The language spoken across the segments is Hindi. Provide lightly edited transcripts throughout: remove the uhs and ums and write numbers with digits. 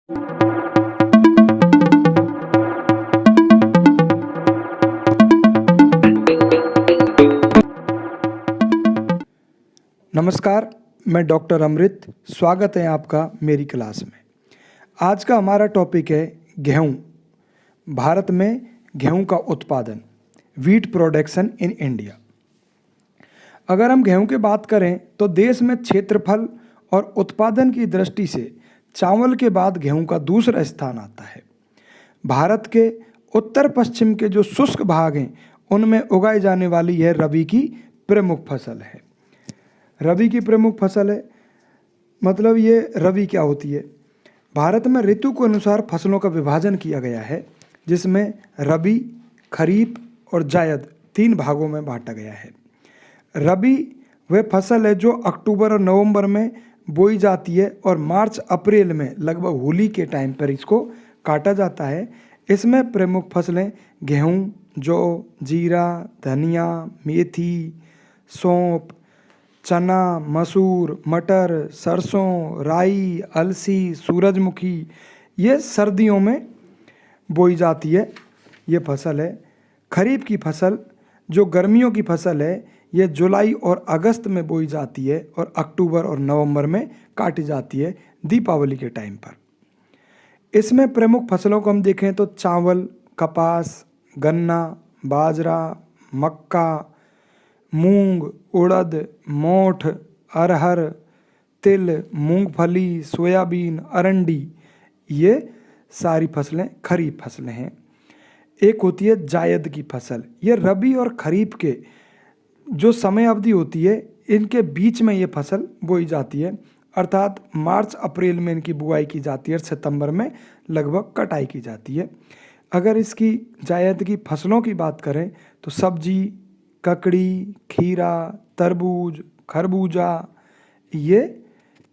नमस्कार, मैं डॉक्टर अमृत। स्वागत है आपका मेरी क्लास में। आज का हमारा टॉपिक है गेहूँ। भारत में गेहूँ का उत्पादन, व्हीट प्रोडक्शन इन इंडिया। अगर हम गेहूँ की बात करें तो देश में क्षेत्रफल और उत्पादन की दृष्टि से चावल के बाद गेहूँ का दूसरा स्थान आता है। भारत के उत्तर पश्चिम के जो शुष्क भाग हैं उनमें उगाई जाने वाली यह रबी की प्रमुख फसल है। रबी की प्रमुख फसल है, मतलब ये रबी क्या होती है? भारत में ऋतु के अनुसार फसलों का विभाजन किया गया है, जिसमें रबी, खरीफ और जायद 3 भागों में बांटा गया है। रबी वह फसल है जो अक्टूबर और नवंबर में बोई जाती है और मार्च अप्रैल में लगभग होली के टाइम पर इसको काटा जाता है। इसमें प्रमुख फसलें गेहूँ, जौ, जीरा, धनिया, मेथी, सौंफ, चना, मसूर, मटर, सरसों, राई, अलसी, सूरजमुखी, ये सर्दियों में बोई जाती है, ये फसल है। खरीफ की फसल जो गर्मियों की फसल है, ये जुलाई और अगस्त में बोई जाती है और अक्टूबर और नवंबर में काटी जाती है दीपावली के टाइम पर। इसमें प्रमुख फसलों को हम देखें तो चावल, कपास, गन्ना, बाजरा, मक्का, मूंग, उड़द, मोठ, अरहर, तिल, मूंगफली, सोयाबीन, अरंडी, ये सारी फसलें खरीफ फसलें हैं। एक होती है जायद की फसल। ये रबी और खरीफ के जो समय अवधि होती है, इनके बीच में ये फसल बोई जाती है, अर्थात मार्च अप्रैल में इनकी बुआई की जाती है और सितंबर में लगभग कटाई की जाती है। अगर इसकी जायद की फसलों की बात करें तो सब्जी, ककड़ी, खीरा, तरबूज, खरबूजा, ये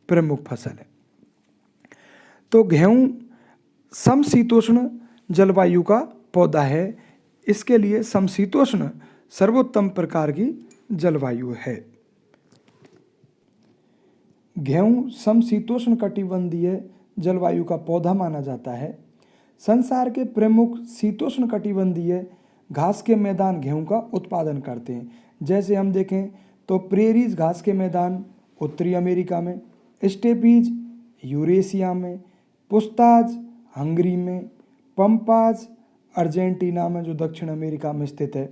प्रमुख फसल है। तो गेहूँ समशीतोष्ण जलवायु का पौधा है। इसके लिए समशीतोष्ण सर्वोत्तम प्रकार की जलवायु है। गेहूँ समशीतोष्ण कटिबंधीय जलवायु का पौधा माना जाता है। संसार के प्रमुख शीतोष्ण कटिबंधीय घास के मैदान गेहूं का उत्पादन करते हैं। जैसे हम देखें तो प्रेरीज घास के मैदान उत्तरी अमेरिका में, स्टेपीज यूरेशिया में, पुस्ताज हंगरी में, पंपाज अर्जेंटीना में जो दक्षिण अमेरिका में स्थित है,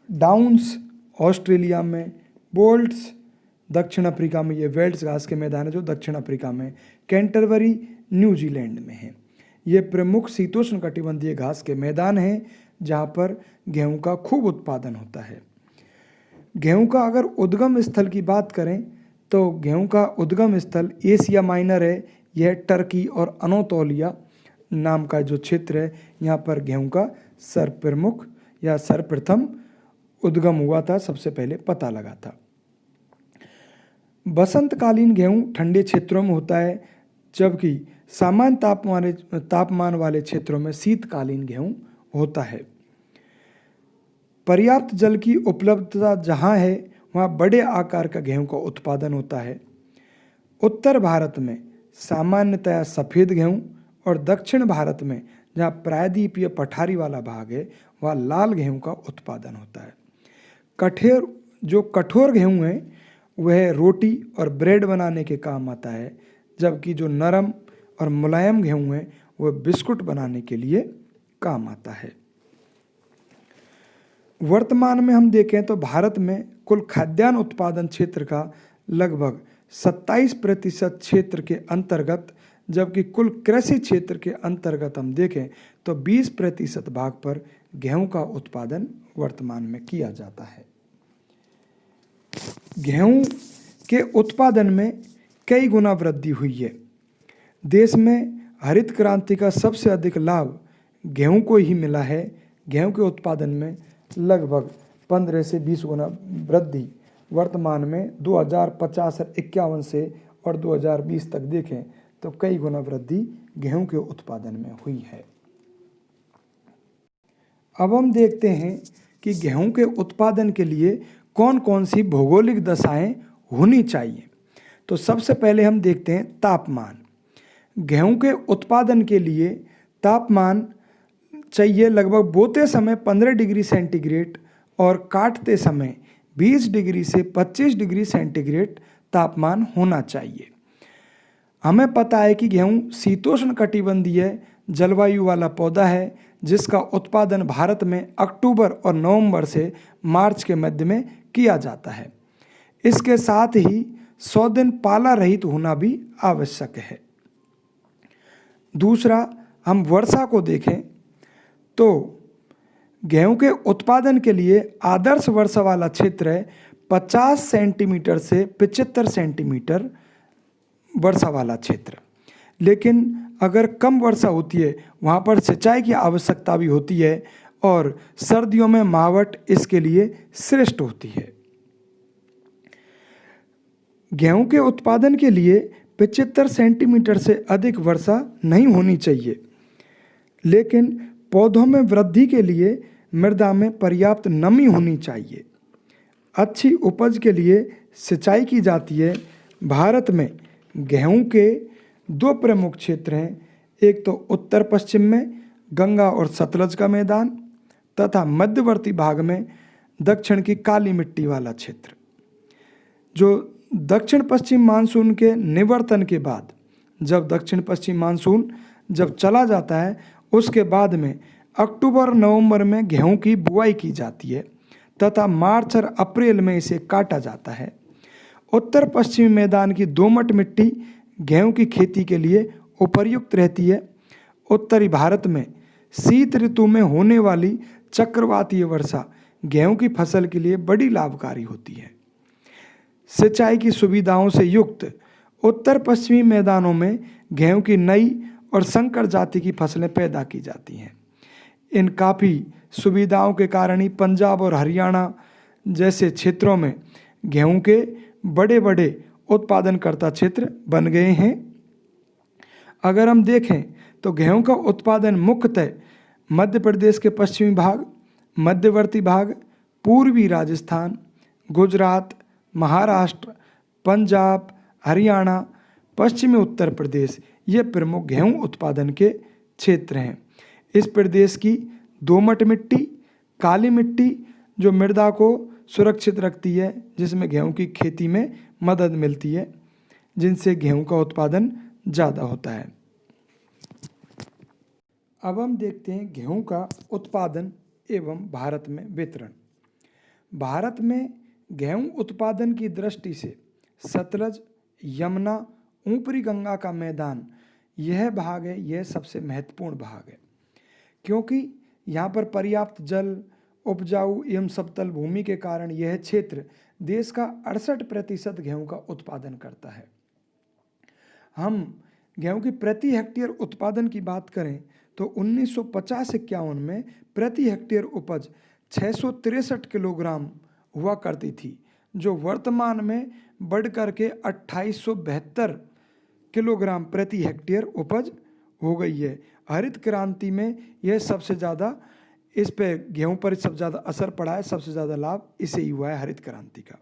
डाउन्स ऑस्ट्रेलिया में, बोल्ट्स दक्षिण अफ्रीका में, ये वेल्ट्स घास के मैदान है जो दक्षिण अफ्रीका में, कैंटरबरी न्यूजीलैंड में है। ये प्रमुख शीतोष्ण कटिबंधीय घास के मैदान हैं जहाँ पर गेहूं का खूब उत्पादन होता है। गेहूं का अगर उद्गम स्थल की बात करें तो गेहूं का उद्गम स्थल एशिया माइनर है। यह टर्की और अनातोलिया नाम का जो क्षेत्र है, यहाँ पर गेहूं का सर्वप्रमुख या सर्वप्रथम उद्गम हुआ था, सबसे पहले पता लगा था। बसंतकालीन गेहूं ठंडे क्षेत्रों में होता है, जबकि सामान्य तापमान वाले क्षेत्रों में शीतकालीन गेहूं होता है। पर्याप्त जल की उपलब्धता जहां है वहां बड़े आकार का गेहूं का उत्पादन होता है। उत्तर भारत में सामान्यतया सफ़ेद गेहूं और दक्षिण भारत में जहां प्रायद्वीपीय पठारी वाला भाग है वहाँ लाल गेहूं का उत्पादन होता है। कठोर गेहूं है वह रोटी और ब्रेड बनाने के काम आता है, जबकि जो नरम और मुलायम गेहूं है वह बिस्कुट बनाने के लिए काम आता है। वर्तमान में हम देखें तो भारत में कुल खाद्यान्न उत्पादन क्षेत्र का लगभग 27% क्षेत्र के अंतर्गत, जबकि कुल कृषि क्षेत्र के अंतर्गत हम देखें तो 20% भाग पर गेहूं का उत्पादन वर्तमान में किया जाता है। गेहूं के उत्पादन में कई गुना वृद्धि हुई है। देश में हरित क्रांति का सबसे अधिक लाभ गेहूं को ही मिला है। गेहूं के उत्पादन में लगभग 15 से 20 गुना वृद्धि वर्तमान में 2050 और 51 से और 2020 तक देखें तो कई गुना वृद्धि गेहूं के उत्पादन में हुई है। अब हम देखते हैं कि गेहूं के उत्पादन के लिए कौन कौन सी भौगोलिक दशाएं होनी चाहिए। तो सबसे पहले हम देखते हैं तापमान। गेहूं के उत्पादन के लिए तापमान चाहिए लगभग बोते समय 15 डिग्री सेंटीग्रेड और काटते समय 20 डिग्री से 25 डिग्री सेंटीग्रेड तापमान होना चाहिए। हमें पता है कि गेहूं शीतोष्ण कटिबंधीय जलवायु वाला पौधा है जिसका उत्पादन भारत में अक्टूबर और नवंबर से मार्च के मध्य में किया जाता है। इसके साथ ही 100 दिन पाला रहित होना भी आवश्यक है। दूसरा, हम वर्षा को देखें तो गेहूं के उत्पादन के लिए आदर्श वर्षा वाला क्षेत्र है 50 सेंटीमीटर से 75 सेंटीमीटर वर्षा वाला क्षेत्र। लेकिन अगर कम वर्षा होती है वहाँ पर सिंचाई की आवश्यकता भी होती है और सर्दियों में मावट इसके लिए श्रेष्ठ होती है। गेहूं के उत्पादन के लिए 75 सेंटीमीटर से अधिक वर्षा नहीं होनी चाहिए, लेकिन पौधों में वृद्धि के लिए मृदा में पर्याप्त नमी होनी चाहिए। अच्छी उपज के लिए सिंचाई की जाती है। भारत में गेहूं के 2 प्रमुख क्षेत्र हैं, एक तो उत्तर पश्चिम में गंगा और सतलज का मैदान तथा मध्यवर्ती भाग में दक्षिण की काली मिट्टी वाला क्षेत्र। जो दक्षिण पश्चिम मानसून के निवर्तन के बाद जब दक्षिण पश्चिम मानसून जब चला जाता है उसके बाद में अक्टूबर नवंबर में गेहूं की बुआई की जाती है तथा मार्च और अप्रैल में इसे काटा जाता है। उत्तर पश्चिमी मैदान की दोमट मिट्टी गेहूं की खेती के लिए उपयुक्त रहती है। उत्तरी भारत में शीत ऋतु में होने वाली चक्रवातीय वर्षा गेहूं की फसल के लिए बड़ी लाभकारी होती है। सिंचाई की सुविधाओं से युक्त उत्तर पश्चिमी मैदानों में गेहूं की नई और संकर जाति की फसलें पैदा की जाती हैं। इन काफ़ी सुविधाओं के कारण ही पंजाब और हरियाणा जैसे क्षेत्रों में गेहूं के बड़े बड़े उत्पादनकर्ता क्षेत्र बन गए हैं। अगर हम देखें तो गेहूं का उत्पादन मुख्यतः मध्य प्रदेश के पश्चिमी भाग, मध्यवर्ती भाग, पूर्वी राजस्थान, गुजरात, महाराष्ट्र, पंजाब, हरियाणा, पश्चिमी उत्तर प्रदेश ये प्रमुख गेहूं उत्पादन के क्षेत्र हैं। इस प्रदेश की दोमट मिट्टी, काली मिट्टी जो मृदा को सुरक्षित रखती है, जिसमें गेहूं की खेती में मदद मिलती है, जिनसे गेहूं का उत्पादन ज़्यादा होता है। अब हम देखते हैं गेहूं का उत्पादन एवं भारत में वितरण। भारत में गेहूं उत्पादन की दृष्टि से सतलज, यमुना, ऊपरी गंगा का मैदान यह भाग है, यह सबसे महत्वपूर्ण भाग है, क्योंकि यहाँ पर पर्याप्त जल, उपजाऊ एवं समतल भूमि के कारण यह क्षेत्र देश का 68% गेहूं का उत्पादन करता है। हम गेहूं की प्रति हेक्टेयर उत्पादन की बात करें तो 1950-51 में प्रति हेक्टेयर उपज 663 किलोग्राम हुआ करती थी, जो वर्तमान में बढ़ करके 2872 किलोग्राम प्रति हेक्टेयर उपज हो गई है। हरित क्रांति में यह सबसे ज़्यादा, इस पे गेहूं पर सबसे ज़्यादा असर पड़ा है, सबसे ज़्यादा लाभ इसे ही हुआ है हरित क्रांति का।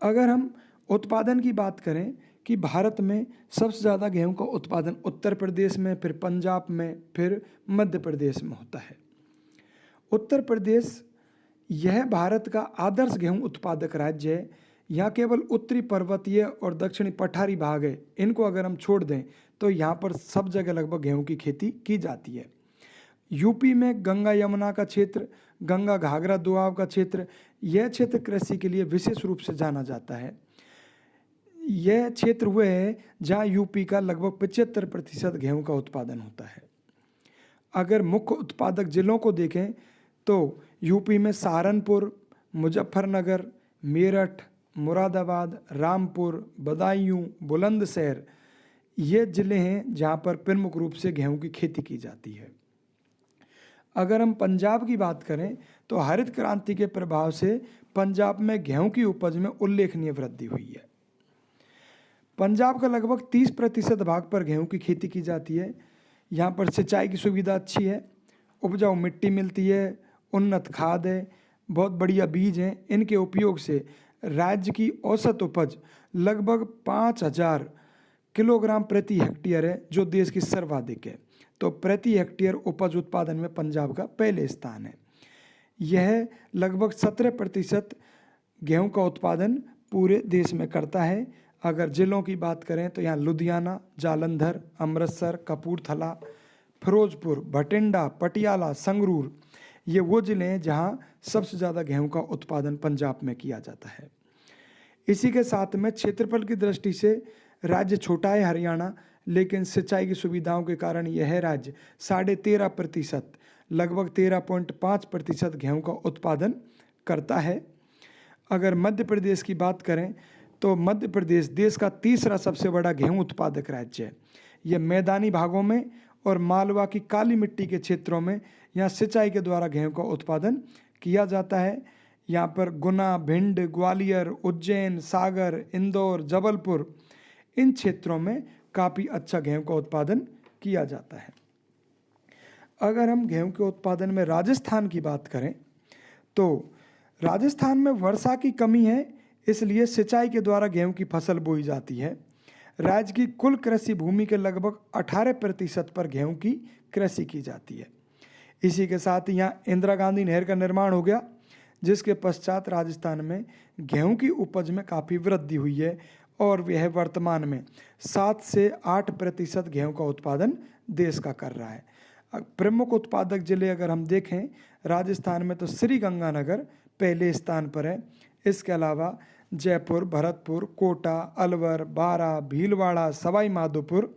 अगर हम उत्पादन की बात करें कि भारत में सबसे ज़्यादा गेहूं का उत्पादन उत्तर प्रदेश में, फिर पंजाब में, फिर मध्य प्रदेश में होता है। उत्तर प्रदेश यह भारत का आदर्श गेहूं उत्पादक राज्य है। यहाँ केवल उत्तरी पर्वतीय और दक्षिणी पठारी भाग है, इनको अगर हम छोड़ दें तो यहाँ पर सब जगह लगभग गेहूं की खेती की जाती है। यूपी में गंगा यमुना का क्षेत्र, गंगा घाघरा दोआब का क्षेत्र, यह क्षेत्र कृषि के लिए विशेष रूप से जाना जाता है। यह क्षेत्र वह है जहाँ यूपी का लगभग 75% गेहूं का उत्पादन होता है। अगर मुख्य उत्पादक जिलों को देखें तो यूपी में सहारनपुर, मुजफ्फरनगर, मेरठ, मुरादाबाद, रामपुर, बदायूं, बुलंदशहर ये ज़िले हैं जहाँ पर प्रमुख रूप से गेहूं की खेती की जाती है। अगर हम पंजाब की बात करें तो हरित क्रांति के प्रभाव से पंजाब में गेहूं की उपज में उल्लेखनीय वृद्धि हुई है। पंजाब का लगभग 30% भाग पर गेहूं की खेती की जाती है। यहाँ पर सिंचाई की सुविधा अच्छी है, उपजाऊ मिट्टी मिलती है, उन्नत खाद है, बहुत बढ़िया बीज हैं। इनके उपयोग से राज्य की औसत उपज लगभग 5000 किलोग्राम प्रति हेक्टेयर है, जो देश की सर्वाधिक है। तो प्रति हेक्टेयर उपज उत्पादन में पंजाब का पहले स्थान है। यह लगभग 17% गेहूं का उत्पादन पूरे देश में करता है। अगर जिलों की बात करें तो यहाँ लुधियाना, जालंधर, अमृतसर, कपूरथला, फिरोजपुर, भटिंडा, पटियाला, संगरूर, ये वो ज़िले हैं जहाँ सबसे ज़्यादा गेहूं का उत्पादन पंजाब में किया जाता है। इसी के साथ में क्षेत्रफल की दृष्टि से राज्य छोटा है हरियाणा, लेकिन सिंचाई की सुविधाओं के कारण यह राज्य 13.5%, लगभग 13.5% गेहूं का उत्पादन करता है। अगर मध्य प्रदेश की बात करें तो मध्य प्रदेश देश का तीसरा सबसे बड़ा गेहूं उत्पादक राज्य है। यह मैदानी भागों में और मालवा की काली मिट्टी के क्षेत्रों में यहाँ सिंचाई के द्वारा गेहूं का उत्पादन किया जाता है। यहाँ पर गुना, भिंड, ग्वालियर, उज्जैन, सागर, इंदौर, जबलपुर, इन क्षेत्रों में काफ़ी अच्छा गेहूं का उत्पादन किया जाता है। अगर हम गेहूं के उत्पादन में राजस्थान की बात करें तो राजस्थान में वर्षा की कमी है, इसलिए सिंचाई के द्वारा गेहूं की फसल बोई जाती है। राज्य की कुल कृषि भूमि के लगभग 18% पर गेहूं की कृषि की जाती है। इसी के साथ यहाँ इंदिरा गांधी नहर का निर्माण हो गया, जिसके पश्चात राजस्थान में गेहूं की उपज में काफ़ी वृद्धि हुई है और वह वर्तमान में 7 से 8% गेहूं का उत्पादन देश का कर रहा है। प्रमुख उत्पादक जिले अगर हम देखें राजस्थान में तो श्री गंगानगर पहले स्थान पर है। इसके अलावा जयपुर, भरतपुर, कोटा, अलवर, बारा, भीलवाड़ा, सवाई माधोपुर,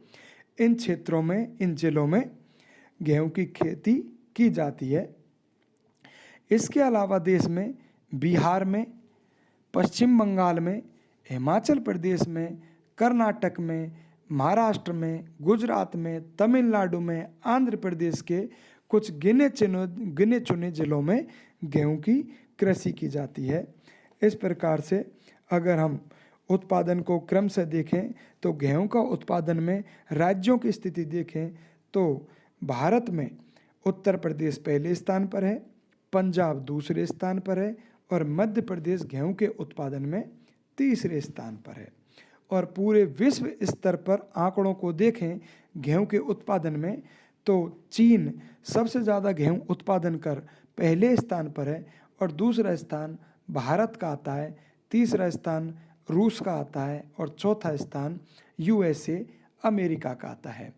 इन क्षेत्रों में, इन जिलों में गेहूं की खेती की जाती है। इसके अलावा देश में बिहार में, पश्चिम बंगाल में, हिमाचल प्रदेश में, कर्नाटक में, महाराष्ट्र में, गुजरात में, तमिलनाडु में, आंध्र प्रदेश के कुछ गिने चुने जिलों में गेहूं की कृषि की जाती है। इस प्रकार से अगर हम उत्पादन को क्रम से देखें तो गेहूं का उत्पादन में राज्यों की स्थिति देखें तो भारत में उत्तर प्रदेश पहले स्थान पर है, पंजाब दूसरे स्थान पर है और मध्य प्रदेश गेहूं के उत्पादन में तीसरे स्थान पर है। और पूरे विश्व स्तर पर आंकड़ों को देखें गेहूं के उत्पादन में तो चीन सबसे ज़्यादा गेहूं उत्पादन कर पहले स्थान पर है और दूसरा स्थान भारत का आता है, तीसरा स्थान रूस का आता है और चौथा स्थान यूएसए अमेरिका का आता है।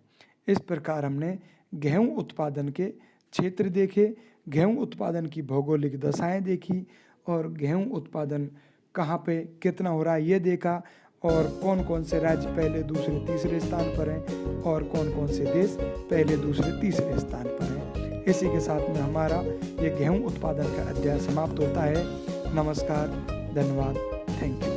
इस प्रकार हमने गेहूं उत्पादन के क्षेत्र देखे, गेहूं उत्पादन की भौगोलिक दशाएं देखी और गेहूं उत्पादन कहाँ पे कितना हो रहा है ये देखा और कौन कौन से राज्य पहले, दूसरे, तीसरे स्थान पर हैं और कौन कौन से देश पहले, दूसरे, तीसरे स्थान पर हैं। इसी के साथ में हमारा ये गेहूं उत्पादन का अध्याय समाप्त होता है। नमस्कार, धन्यवाद, थैंक यू।